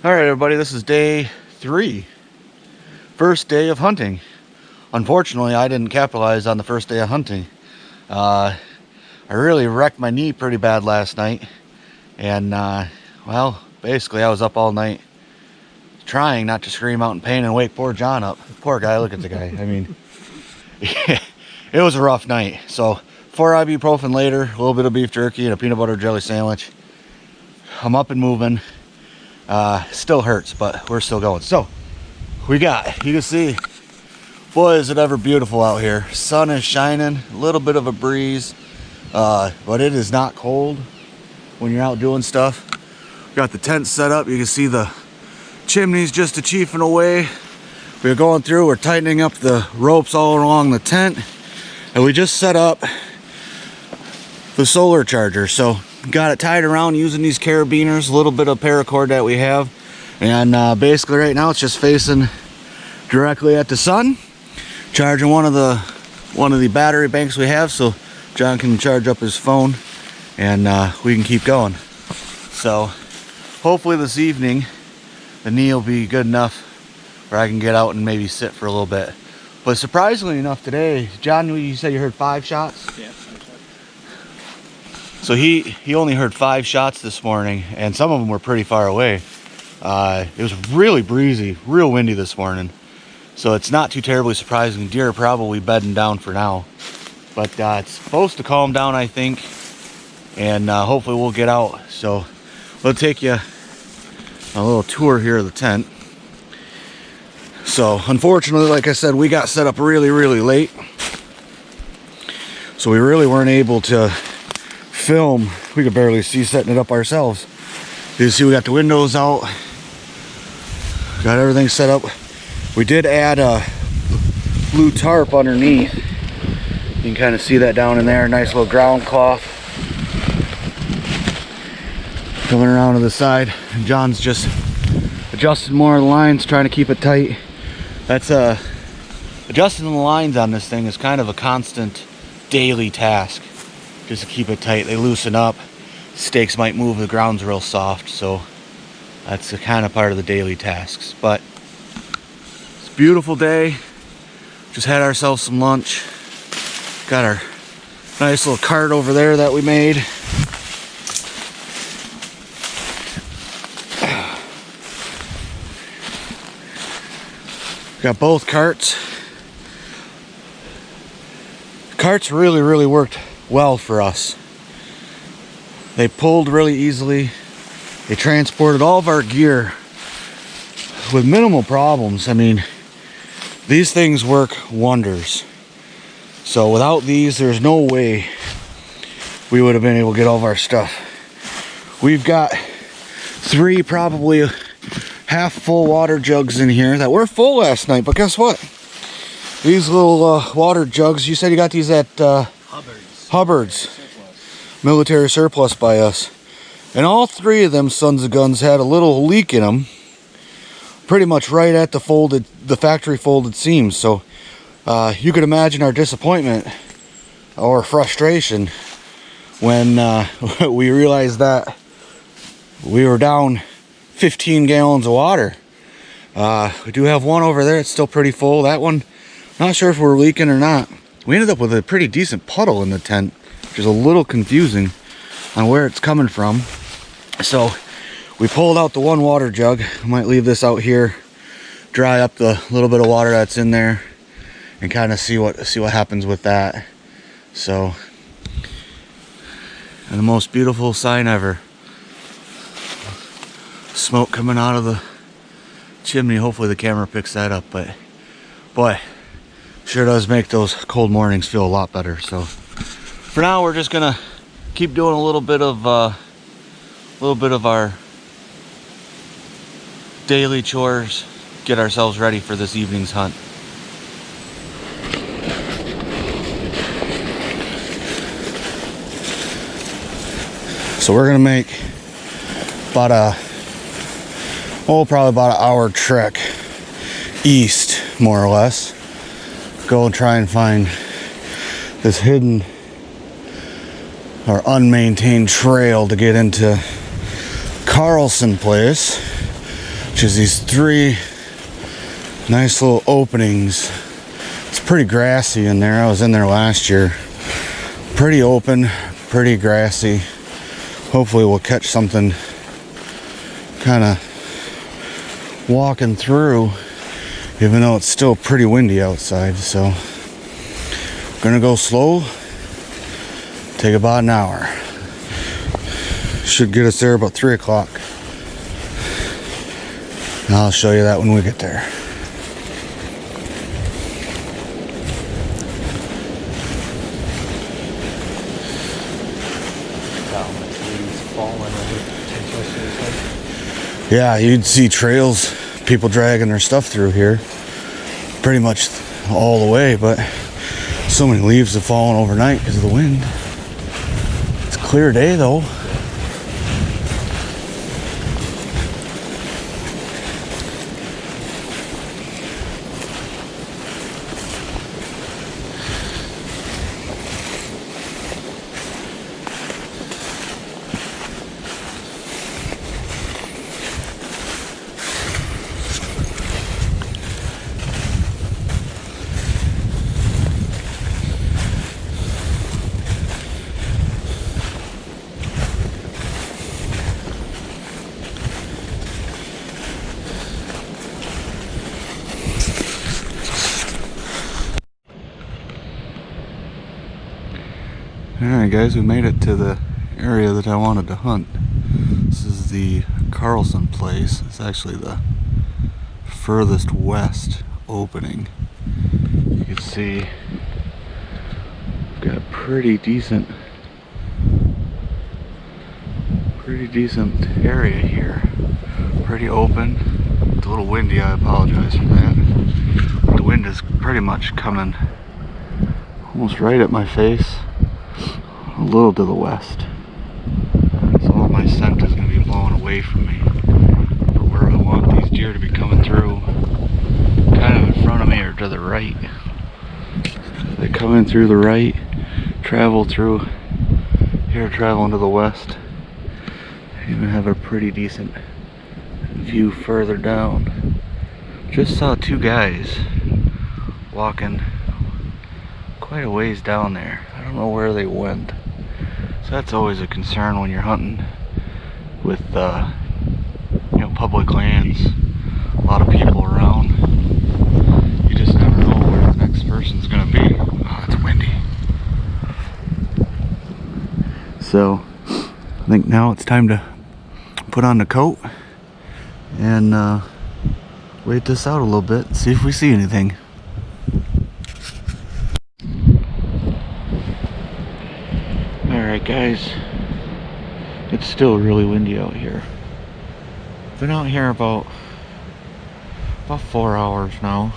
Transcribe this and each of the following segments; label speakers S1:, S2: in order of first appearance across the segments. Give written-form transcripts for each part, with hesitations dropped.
S1: All right, everybody, this is day 3. First day of hunting. Unfortunately, I didn't capitalize on the first day of hunting. I really wrecked my knee pretty bad last night. And, well, basically I was up all night trying not to scream out in pain and wake poor John up. Poor guy, look at the guy. I mean, it was a rough night. So, 4 ibuprofen later, a little bit of beef jerky and a peanut butter jelly sandwich. I'm up and moving. Still hurts, but we're still going. So, you can see, boy, is it ever beautiful out here. Sun is shining, a little bit of a breeze, but it is not cold when you're out doing stuff. Got the tent set up. You can see the chimneys just a-chiefing away. We're going through, we're tightening up the ropes all along the tent, and we just set up the solar charger. So got it tied around using these carabiners, a little bit of paracord that we have, and basically right now it's just facing directly at the sun, charging one of the battery banks we have, so John can charge up his phone and we can keep going. So hopefully this evening the knee will be good enough where I can get out and maybe sit for a little bit. But surprisingly enough today, John, you said you heard 5 shots?
S2: Yeah.
S1: So he only heard 5 shots this morning, and some of them were pretty far away. It was really breezy, real windy this morning. So it's not too terribly surprising. Deer are probably bedding down for now. But it's supposed to calm down, I think. And hopefully we'll get out. So we'll take you a little tour here of the tent. So unfortunately, like I said, we got set up really, really late. So we really weren't able to film. We could barely see setting it up ourselves. You can see we got the windows out, got everything set up. We did add a blue tarp underneath. You can kind of see that down in there. Nice little ground cloth coming around to the side. And John's just adjusting more of the lines, trying to keep it tight. That's adjusting the lines on this thing is kind of a constant daily task. Just to keep it tight. They loosen up, stakes might move, the ground's real soft, so that's the kind of part of the daily tasks. But it's a beautiful day. Just had ourselves some lunch. Got our nice little cart over there that we made. Got both carts. Carts really worked well for us. They pulled really easily. They transported all of our gear with minimal problems. I mean, these things work wonders. So without these, there's no way we would have been able to get all of our stuff. We've got 3 probably half full water jugs in here that were full last night, but guess what? These little water jugs, you said you got these at Hubbard's military surplus by us, and all 3 of them sons of guns had a little leak in them, pretty much right at the factory folded seams. So you could imagine our disappointment or frustration when we realized that we were down 15 gallons of water. We do have one over there, it's still pretty full. That one, not sure if we're leaking or not. We ended up with a pretty decent puddle in the tent, which is a little confusing on where it's coming from. So we pulled out the one water jug. I might leave this out here, dry up the little bit of water that's in there, and kind of see what happens with that. So, and the most beautiful sign ever. Smoke coming out of the chimney. Hopefully the camera picks that up, but boy, sure does make those cold mornings feel a lot better. So for now, we're just gonna keep doing a little bit of our daily chores, get ourselves ready for this evening's hunt. So we're gonna make probably about an hour trek east, more or less. Go and try and find this hidden or unmaintained trail to get into Carlson Place. which is these three nice little openings. It's pretty grassy in there. I was in there last year. Pretty open, pretty grassy. Hopefully we'll catch something kind of walking through, even though it's still pretty windy outside. So I'm gonna go slow, take about an hour. Should get us there about 3 o'clock. And I'll show you that when we get there. Yeah, you'd see trails, people dragging their stuff through here pretty much all the way, but so many leaves have fallen overnight because of the wind. It's a clear day though. Alright guys, we made it to the area that I wanted to hunt. This is the Carlson place. It's actually the furthest west opening. You can see we've got a pretty decent area here. Pretty open. It's a little windy, I apologize for that. The wind is pretty much coming almost right at my face. A little to the west, so all my scent is going to be blowing away from me. But where I want these deer to be coming through, kind of in front of me or to the right. They come in through the right, travel through here, traveling to the west. Even have a pretty decent view further down. Just saw two guys walking quite a ways down there. I don't know where they went. So that's always a concern when you're hunting with public lands, a lot of people around. You just never know where the next person's gonna be. Oh, it's windy. So I think now it's time to put on the coat and wait this out a little bit and see if we see anything. Alright guys, it's still really windy out here. Been out here about 4 hours now.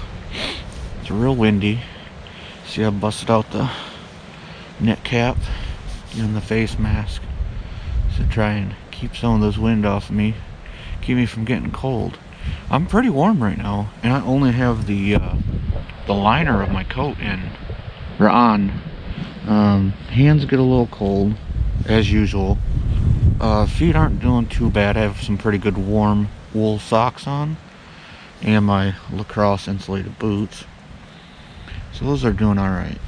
S1: It's real windy. See, I busted out the net cap and the face mask to try and keep some of this wind off of me, keep me from getting cold. I'm pretty warm right now, and I only have the liner of my coat on. Hands get a little cold, as usual. Feet aren't doing too bad. I have some pretty good warm wool socks on, and my lacrosse insulated boots. So those are doing alright.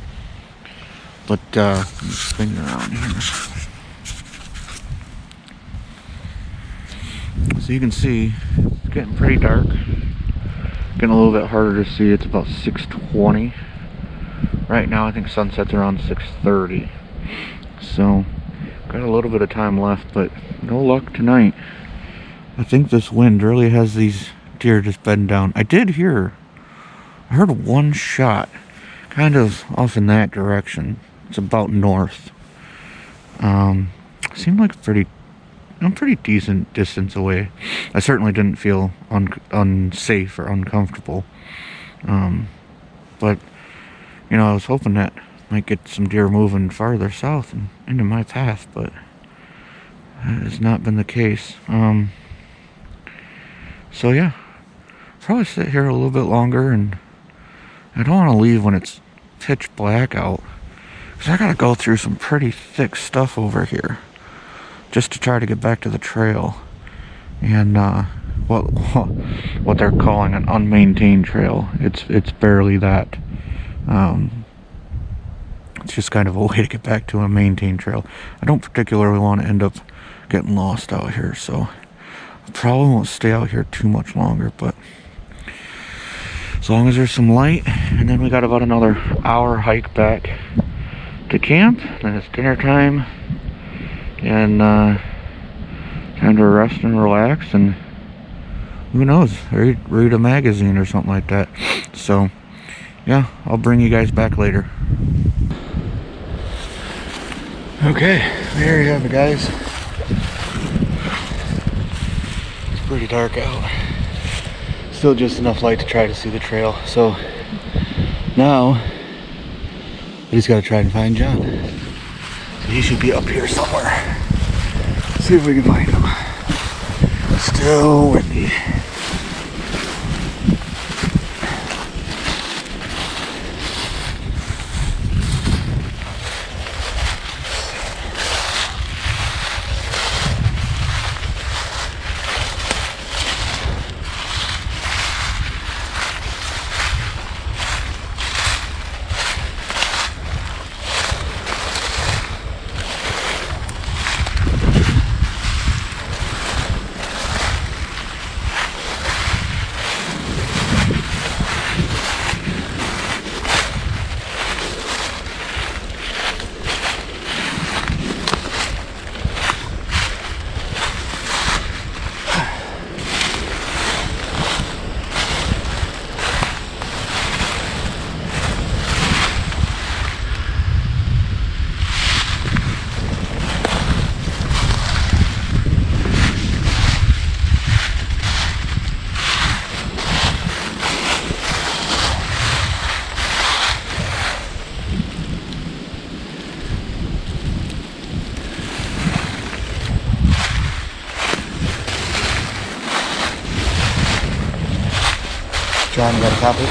S1: But, spin around here. So you can see, it's getting pretty dark. Getting a little bit harder to see. It's about 6:20. Right now I think sunset's around 6:30. So got a little bit of time left, but no luck tonight. I think this wind really has these deer just bedding down. I heard one shot kind of off in that direction. It's about north. Seemed like a pretty decent distance away. I certainly didn't feel unsafe or uncomfortable. But I was hoping that might get some deer moving farther south and into my path, but that has not been the case. So yeah, probably sit here a little bit longer, and I don't want to leave when it's pitch black out, because I gotta go through some pretty thick stuff over here just to try to get back to the trail. And
S2: what they're calling an unmaintained trail. It's barely that. It's just kind of a way to get back to a maintained trail. I don't particularly want to end up getting lost out here, so I probably won't stay out here too much longer, but as long as there's some light. And then we got about another hour hike back to camp, then it's dinner time, and time to rest and relax, and who knows, read a magazine or something like that. So yeah, I'll bring you guys back later. Okay, there you have it, guys. It's pretty dark out. Still just enough light to try to see the trail. So now I just gotta try and find John. So he should be up here somewhere. Let's see if we can find him. Still windy. John, you got a copy?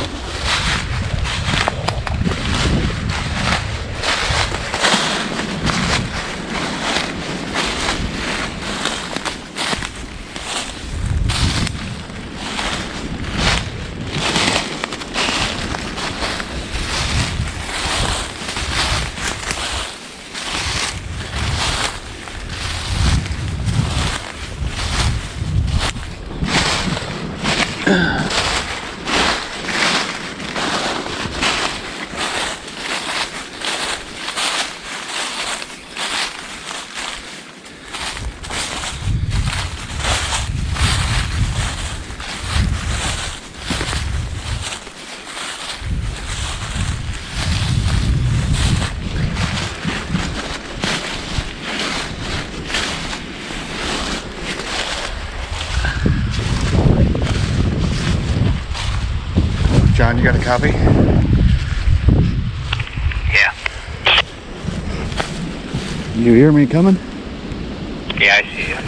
S2: John, you got a copy?
S3: Yeah.
S2: You hear me coming?
S3: Yeah, I see you.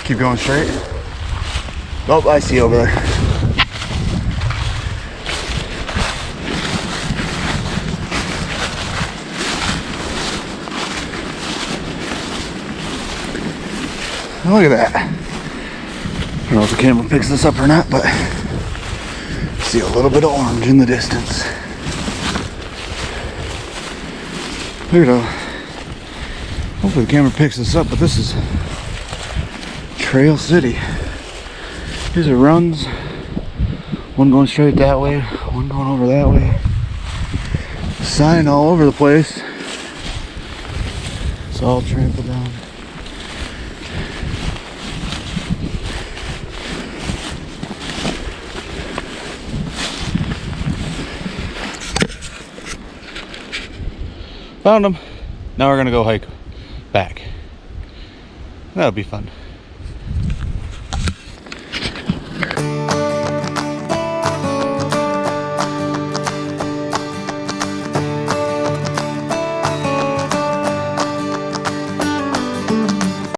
S2: Keep going straight. Oh, I see you over there. Look at that. I don't know if the camera picks this up or not, but I see a little bit of orange in the distance. Look at that. Hopefully the camera picks this up, but this is Trail City. Here's the runs. One going straight that way, one going over that way. Sign all over the place. It's all trampled down. Found them. Now we're gonna go hike back. That'll be fun.